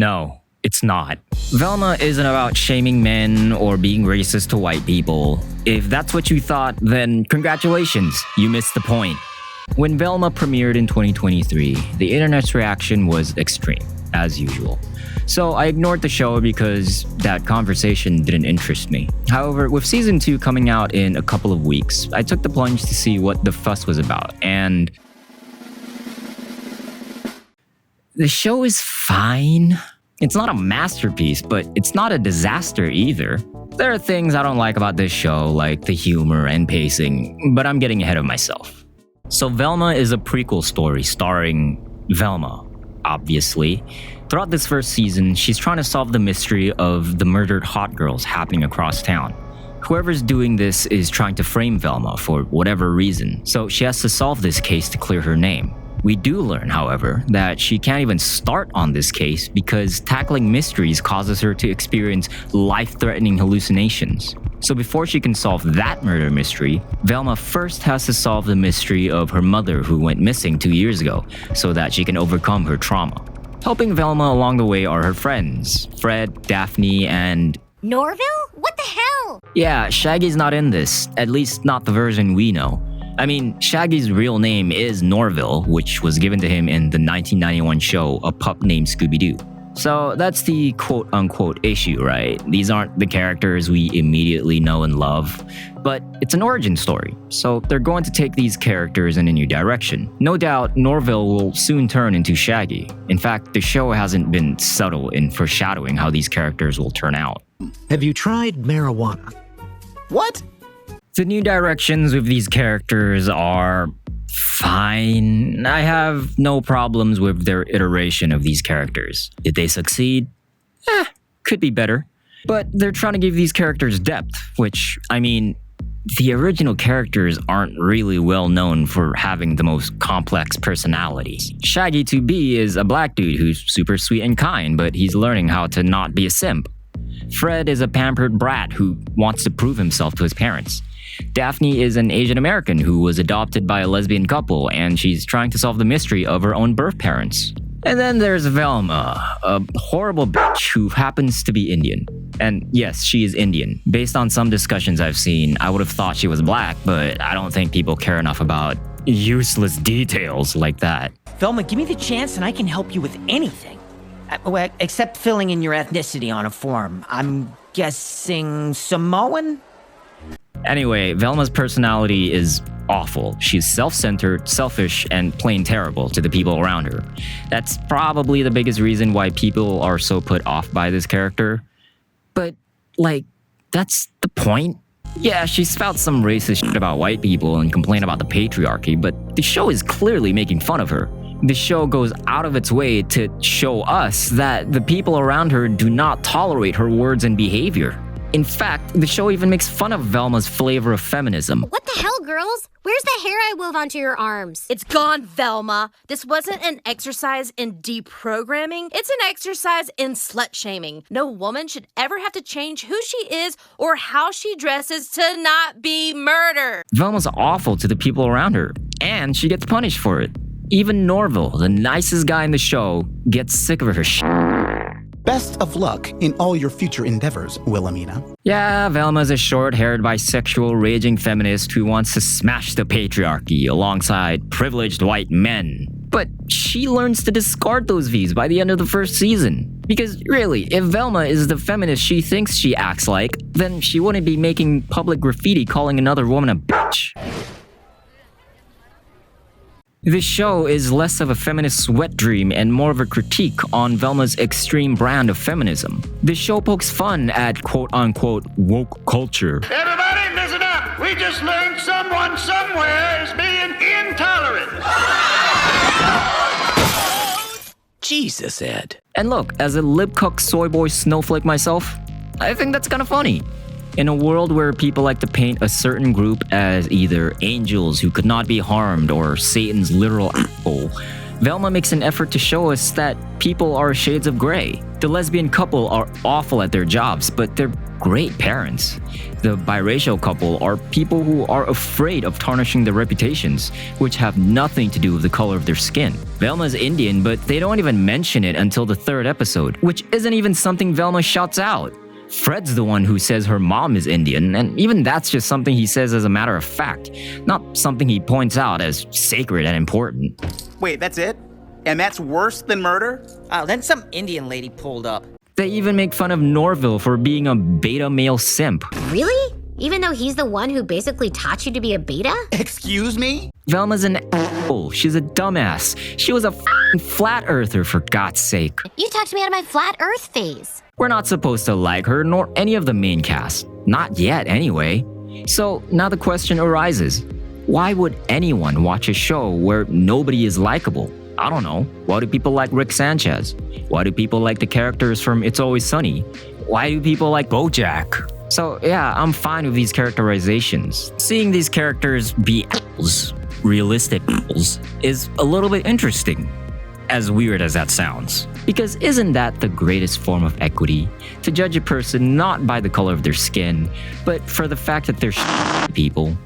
No, it's not. Velma isn't about shaming men or being racist to white people. If that's what you thought, then congratulations, you missed the point. When Velma premiered in 2023, the internet's reaction was extreme, as usual. So I ignored the show because that conversation didn't interest me. However, with season 2 coming out in a couple of weeks, I took the plunge to see what the fuss was about, and the show is fine. It's not a masterpiece, but it's not a disaster either. There are things I don't like about this show, like the humor and pacing, but I'm getting ahead of myself. So Velma is a prequel story starring Velma, obviously. Throughout this first season, she's trying to solve the mystery of the murdered hot girls happening across town. Whoever's doing this is trying to frame Velma for whatever reason, so she has to solve this case to clear her name. We do learn, however, that she can't even start on this case because tackling mysteries causes her to experience life-threatening hallucinations. So before she can solve that murder mystery, Velma first has to solve the mystery of her mother who went missing 2 years ago so that she can overcome her trauma. Helping Velma along the way are her friends, Fred, Daphne, and Norville? What the hell? yeah, Shaggy's not in this, at least not the version we know. I mean, Shaggy's real name is Norville, which was given to him in the 1991 show A Pup Named Scooby Doo. So that's the quote-unquote issue, right? These aren't the characters we immediately know and love, but it's an origin story, so they're going to take these characters in a new direction. No doubt, Norville will soon turn into Shaggy. In fact, the show hasn't been subtle in foreshadowing how these characters will turn out. Have you tried marijuana? What? The new directions with these characters are fine. I have no problems with their iteration of these characters. Did they succeed? Could be better. But they're trying to give these characters depth, which, I mean, the original characters aren't really well known for having the most complex personalities. Shaggy 2B is a black dude who's super sweet and kind, but he's learning how to not be a simp. Fred is a pampered brat who wants to prove himself to his parents. Daphne is an Asian American who was adopted by a lesbian couple, and she's trying to solve the mystery of her own birth parents. And then there's Velma, a horrible bitch who happens to be Indian. And yes, she is Indian. Based on some discussions I've seen, I would have thought she was black, but I don't think people care enough about useless details like that. Velma, give me the chance and I can help you with anything. Well, except filling in your ethnicity on a form. I'm guessing Samoan? Anyway, Velma's personality is awful. She's self-centered, selfish, and plain terrible to the people around her. That's probably the biggest reason why people are so put off by this character. But, like, that's the point. Yeah, she spouts some racist shit about white people and complain about the patriarchy, but the show is clearly making fun of her. The show goes out of its way to show us that the people around her do not tolerate her words and behavior. In fact, the show even makes fun of Velma's flavor of feminism. What the hell, girls? Where's the hair I wove onto your arms? It's gone, Velma. This wasn't an exercise in deprogramming. It's an exercise in slut-shaming. No woman should ever have to change who she is or how she dresses to not be murdered. Velma's awful to the people around her, and she gets punished for it. Even Norville, the nicest guy in the show, gets sick of her shit. Best of luck in all your future endeavors, Wilhelmina. Yeah, Velma's a short-haired bisexual raging feminist who wants to smash the patriarchy alongside privileged white men. But she learns to discard those views by the end of the first season. Because really, if Velma is the feminist she thinks she acts like, then she wouldn't be making public graffiti calling another woman a bitch. This show is less of a feminist wet dream and more of a critique on Velma's extreme brand of feminism. The show pokes fun at quote-unquote woke culture. Everybody listen up! We just learned someone somewhere is being intolerant. Jesus, Ed. And look, as a libcuck soy boy snowflake myself, I think that's kind of funny. In a world where people like to paint a certain group as either angels who could not be harmed or Satan's literal apple, Velma makes an effort to show us that people are shades of gray. The lesbian couple are awful at their jobs, but they're great parents. The biracial couple are people who are afraid of tarnishing their reputations, which have nothing to do with the color of their skin. Velma's Indian, but they don't even mention it until the 3rd episode, which isn't even something Velma shouts out. Fred's the one who says her mom is Indian, and even that's just something he says as a matter of fact, not something he points out as sacred and important. Wait, that's it? And that's worse than murder? Oh, then some Indian lady pulled up. They even make fun of Norville for being a beta male simp. Really? Even though he's the one who basically taught you to be a beta? Excuse me? Velma's an asshole. She's a dumbass. She was a f***ing flat earther, for God's sake. You talked me out of my flat earth phase. We're not supposed to like her, nor any of the main cast. Not yet, anyway. So now the question arises. Why would anyone watch a show where nobody is likable? I don't know. Why do people like Rick Sanchez? Why do people like the characters from It's Always Sunny? Why do people like BoJack? So yeah, I'm fine with these characterizations. Seeing these characters be assholes, realistic assholes, is a little bit interesting. As weird as that sounds. Because isn't that the greatest form of equity? To judge a person not by the color of their skin, but for the fact that they're people.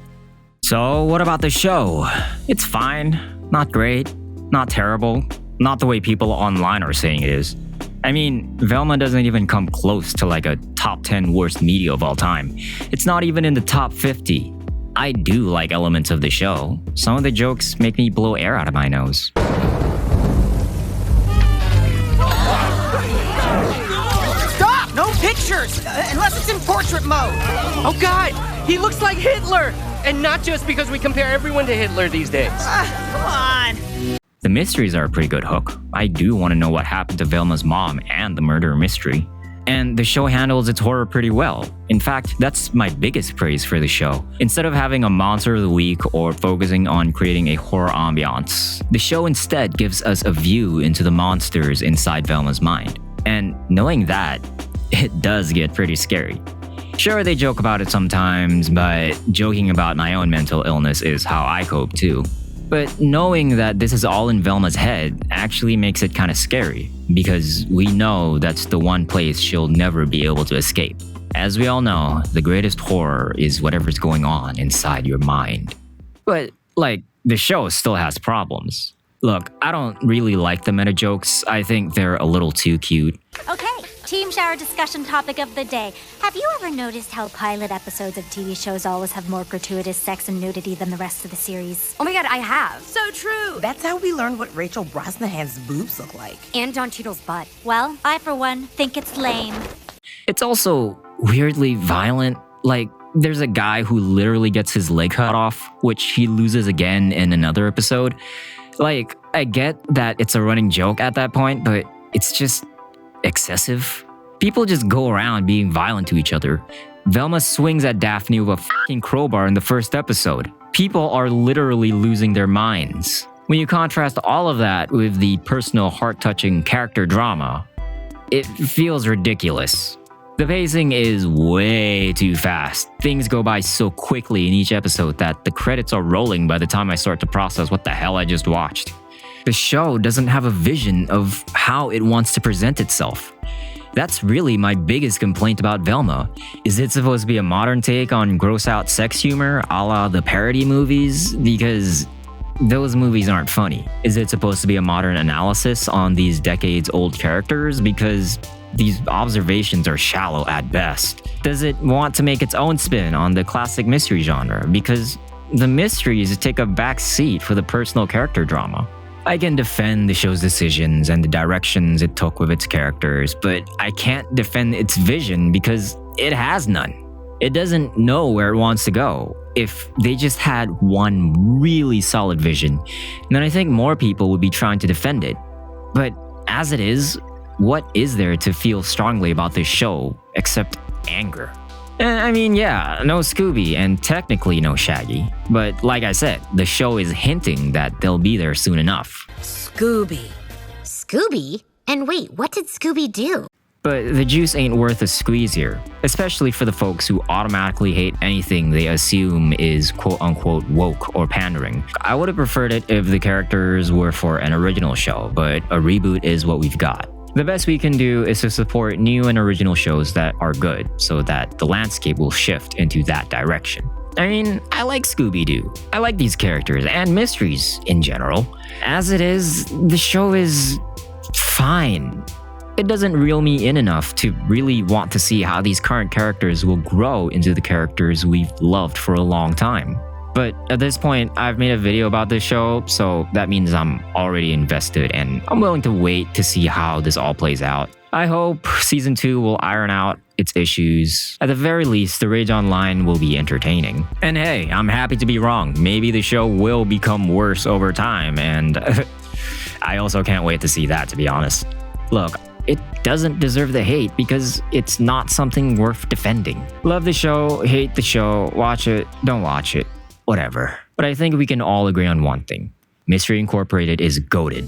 So what about the show? It's fine. Not great. Not terrible. Not the way people online are saying it is. I mean, Velma doesn't even come close to like a top 10 worst media of all time. It's not even in the top 50. I do like elements of the show. Some of the jokes make me blow air out of my nose. Stop! No pictures! Unless it's in portrait mode! Oh God! He looks like Hitler! And not just because we compare everyone to Hitler these days. Come on! The mysteries are a pretty good hook. I do want to know what happened to Velma's mom and the murder mystery. And the show handles its horror pretty well. In fact, that's my biggest praise for the show. Instead of having a monster of the week or focusing on creating a horror ambiance, the show instead gives us a view into the monsters inside Velma's mind. And knowing that, it does get pretty scary. Sure, they joke about it sometimes, but joking about my own mental illness is how I cope too. But knowing that this is all in Velma's head actually makes it kind of scary, because we know that's the one place she'll never be able to escape. As we all know, the greatest horror is whatever's going on inside your mind. But, the show still has problems. Look, I don't really like the meta jokes. I think they're a little too cute. Okay, team shower discussion topic of the day. Have you ever noticed how pilot episodes of TV shows always have more gratuitous sex and nudity than the rest of the series? Oh my God, I have. So true. That's how we learned what Rachel Brosnahan's boobs look like. And Don Cheadle's butt. Well, I, for one, think it's lame. It's also weirdly violent. There's a guy who literally gets his leg cut off, which he loses again in another episode. I get that it's a running joke at that point, but it's just excessive. People just go around being violent to each other. Velma swings at Daphne with a fucking crowbar in the first episode. People are literally losing their minds. When you contrast all of that with the personal, heart-touching character drama, it feels ridiculous. The pacing is way too fast. Things go by so quickly in each episode that the credits are rolling by the time I start to process what the hell I just watched. The show doesn't have a vision of how it wants to present itself. That's really my biggest complaint about Velma. Is it supposed to be a modern take on gross-out sex humor a la the parody movies? Because those movies aren't funny. Is it supposed to be a modern analysis on these decades-old characters? Because these observations are shallow at best. Does it want to make its own spin on the classic mystery genre? Because the mysteries take a back seat for the personal character drama. I can defend the show's decisions and the directions it took with its characters, but I can't defend its vision because it has none. It doesn't know where it wants to go. If they just had one really solid vision, then I think more people would be trying to defend it. But as it is, what is there to feel strongly about this show except anger? I mean, yeah, no Scooby and technically no Shaggy. But like I said, the show is hinting that they'll be there soon enough. Scooby. Scooby? And wait, what did Scooby do? But the juice ain't worth a squeeze here, especially for the folks who automatically hate anything they assume is quote-unquote woke or pandering. I would have preferred it if the characters were for an original show, but a reboot is what we've got. The best we can do is to support new and original shows that are good so that the landscape will shift into that direction. I mean, I like Scooby Doo. I like these characters and mysteries in general. As it is, the show is fine. It doesn't reel me in enough to really want to see how these current characters will grow into the characters we've loved for a long time. But at this point, I've made a video about this show, so that means I'm already invested and I'm willing to wait to see how this all plays out. I hope season 2 will iron out its issues. At the very least, the rage online will be entertaining. And hey, I'm happy to be wrong. Maybe the show will become worse over time, and I also can't wait to see that, to be honest. Look, it doesn't deserve the hate because it's not something worth defending. Love the show, hate the show, watch it, don't watch it. Whatever. But I think we can all agree on one thing. Mystery Incorporated is goated.